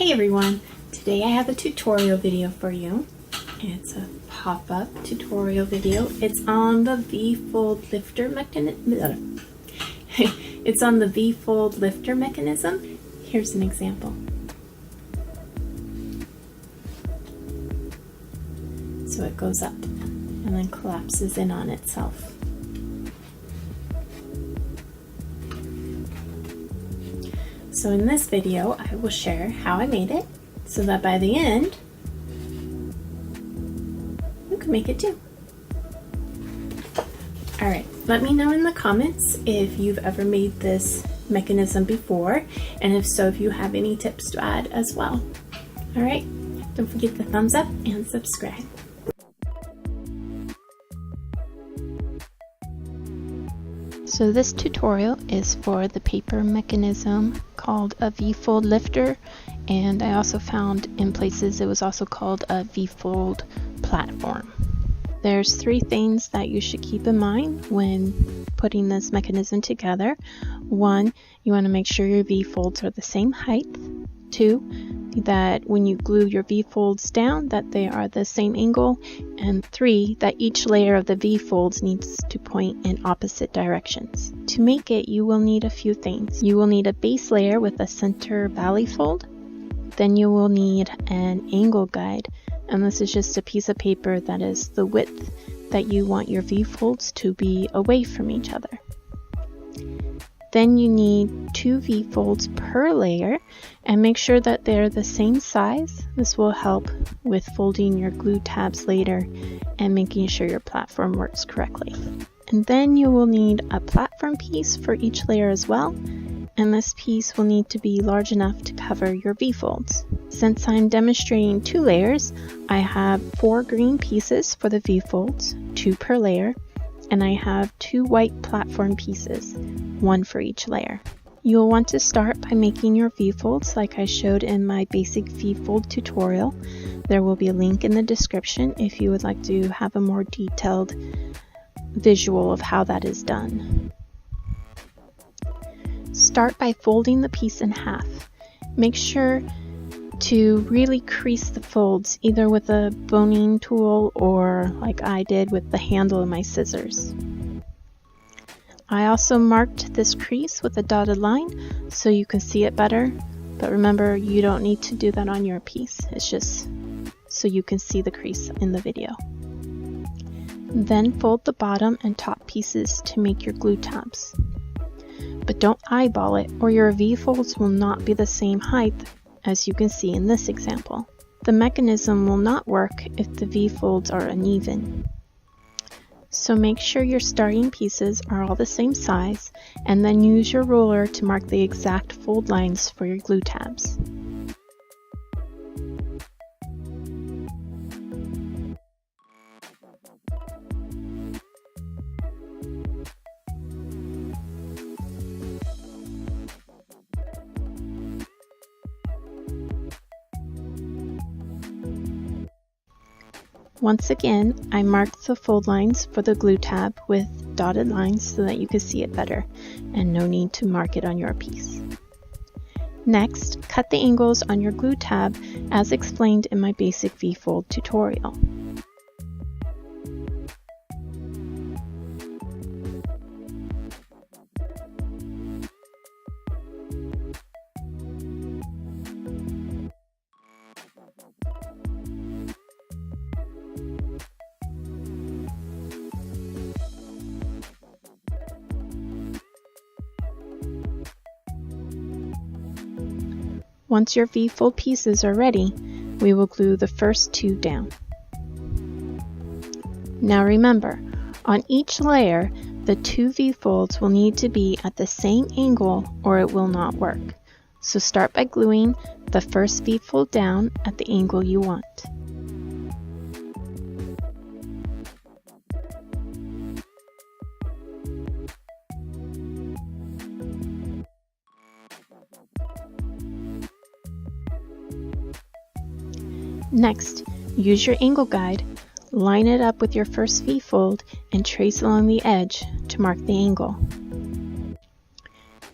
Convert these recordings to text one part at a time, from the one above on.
Hey everyone, today I have a tutorial video for you. It's a pop-up tutorial video. It's on the VFold lifter mechanism. It's on the VFold lifter mechanism. Here's an example. So it goes up and then collapses in on itself. So in this video, I will share how I made it so that by the end, you can make it too. Alright, let me know in the comments if you've ever made this mechanism before, and if so, if you have any tips to add as well. Alright, don't forget the thumbs up and subscribe. So this tutorial is for the paper mechanism called a VFold lifter, and I also found in places it was also called a VFold platform. There's three things that you should keep in mind when putting this mechanism together. One, you want to make sure your VFolds are the same height. Two, that when you glue your VFolds down that they are the same angle, and three, that each layer of the VFolds needs to point in opposite directions. To make it, you will need a few things. You will need a base layer with a center valley fold. Then you will need an angle guide, and this is just a piece of paper that is the width that you want your VFolds to be away from each other. Then you need 2 VFolds per layer, and make sure that they're the same size. This will help with folding your glue tabs later and making sure your platform works correctly. And then you will need a platform piece for each layer as well, and this piece will need to be large enough to cover your VFolds. Since I'm demonstrating 2 layers, I have 4 green pieces for the VFolds, 2 per layer, and I have 2 white platform pieces, 1 for each layer. You'll want to start by making your VFolds like I showed in my basic VFold tutorial. There will be a link in the description if you would like to have a more detailed visual of how that is done. Start by folding the piece in half. Make sure to really crease the folds either with a boning tool or like I did with the handle of my scissors. I also marked this crease with a dotted line so you can see it better, but remember you don't need to do that on your piece, it's just so you can see the crease in the video. Then fold the bottom and top pieces to make your glue tabs. But don't eyeball it or your VFolds will not be the same height as you can see in this example. The mechanism will not work if the VFolds are uneven. So make sure your starting pieces are all the same size, and then use your ruler to mark the exact fold lines for your glue tabs. Once again, I marked the fold lines for the glue tab with dotted lines so that you could see it better, and no need to mark it on your piece. Next, cut the angles on your glue tab as explained in my basic VFold tutorial. Once your VFold pieces are ready, we will glue the first 2 down. Now remember, on each layer, the 2 VFolds will need to be at the same angle or it will not work. So start by gluing the first VFold down at the angle you want. Next, use your angle guide, line it up with your first VFold, and trace along the edge to mark the angle.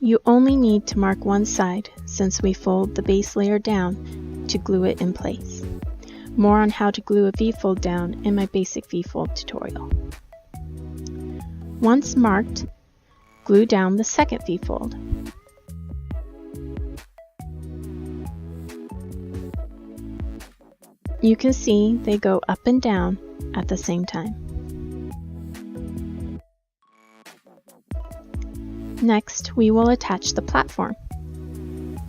You only need to mark one side since we fold the base layer down to glue it in place. More on how to glue a V-fold down in my basic V-fold tutorial. Once marked, glue down the second V-fold. You can see they go up and down at the same time. Next, we will attach the platform.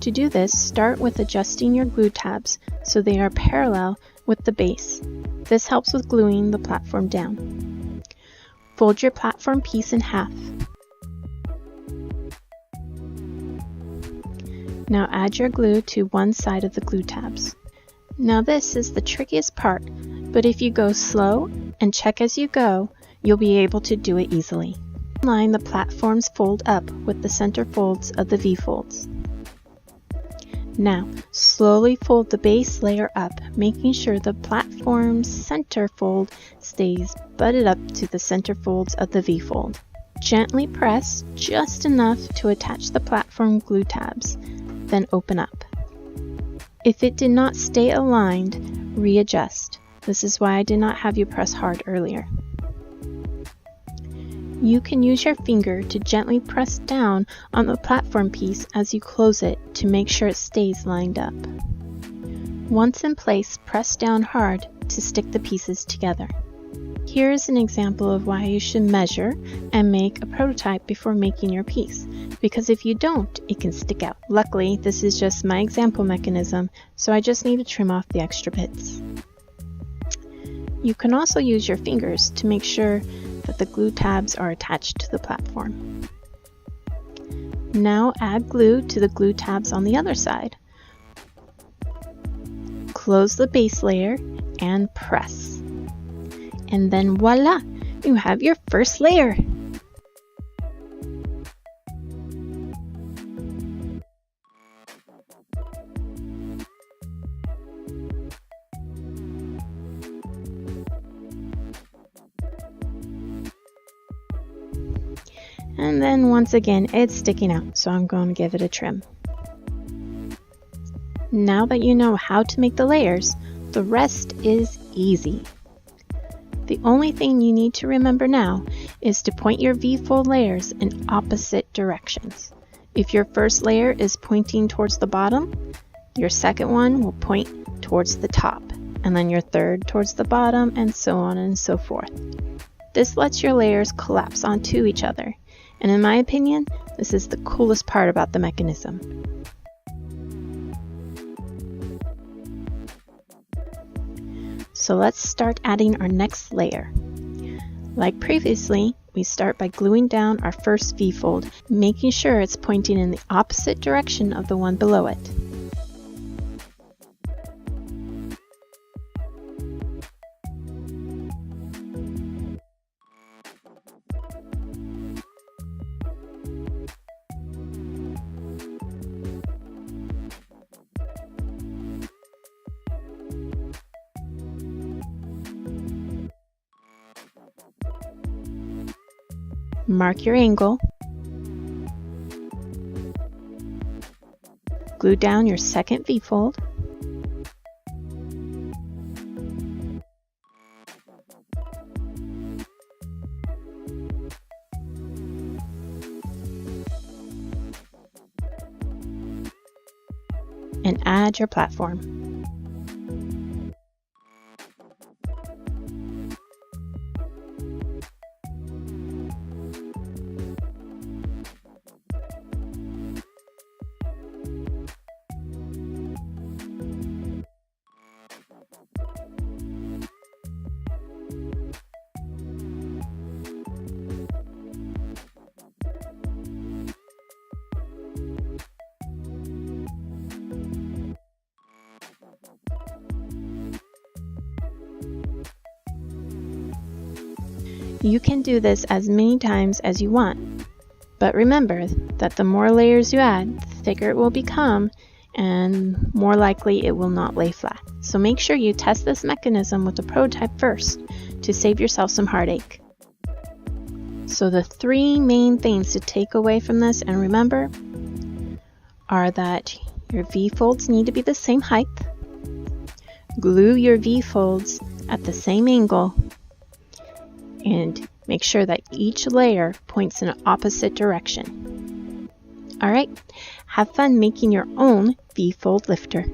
To do this, start with adjusting your glue tabs so they are parallel with the base. This helps with gluing the platform down. Fold your platform piece in half. Now add your glue to one side of the glue tabs. Now this is the trickiest part, but if you go slow and check as you go, you'll be able to do it easily. Line the platforms fold up with the center folds of the V-folds. Now, slowly fold the base layer up, making sure the platform's center fold stays butted up to the center folds of the V-fold. Gently press just enough to attach the platform glue tabs, then open up. If it did not stay aligned, readjust. This is why I did not have you press hard earlier. You can use your finger to gently press down on the platform piece as you close it to make sure it stays lined up. Once in place, press down hard to stick the pieces together. Here is an example of why you should measure and make a prototype before making your piece, because if you don't, it can stick out. Luckily, this is just my example mechanism, so I just need to trim off the extra bits. You can also use your fingers to make sure that the glue tabs are attached to the platform. Now add glue to the glue tabs on the other side. Close the base layer and press. And then voila! You have your first layer! And then once again, it's sticking out, so I'm going to give it a trim. Now that you know how to make the layers, the rest is easy. The only thing you need to remember now is to point your V-fold layers in opposite directions. If your first layer is pointing towards the bottom, your second one will point towards the top, and then your third towards the bottom, and so on and so forth. This lets your layers collapse onto each other. And in my opinion, this is the coolest part about the mechanism. So let's start adding our next layer. Like previously, we start by gluing down our first V-fold, making sure it's pointing in the opposite direction of the one below it. Mark your angle. Glue down your second V-fold. And add your platform. You can do this as many times as you want, but remember that the more layers you add, the thicker it will become and more likely it will not lay flat. So make sure you test this mechanism with the prototype first to save yourself some heartache. So the three main things to take away from this and remember are that your V-folds need to be the same height, glue your V-folds at the same angle, and make sure that each layer points in an opposite direction. Alright, have fun making your own V-fold lifter.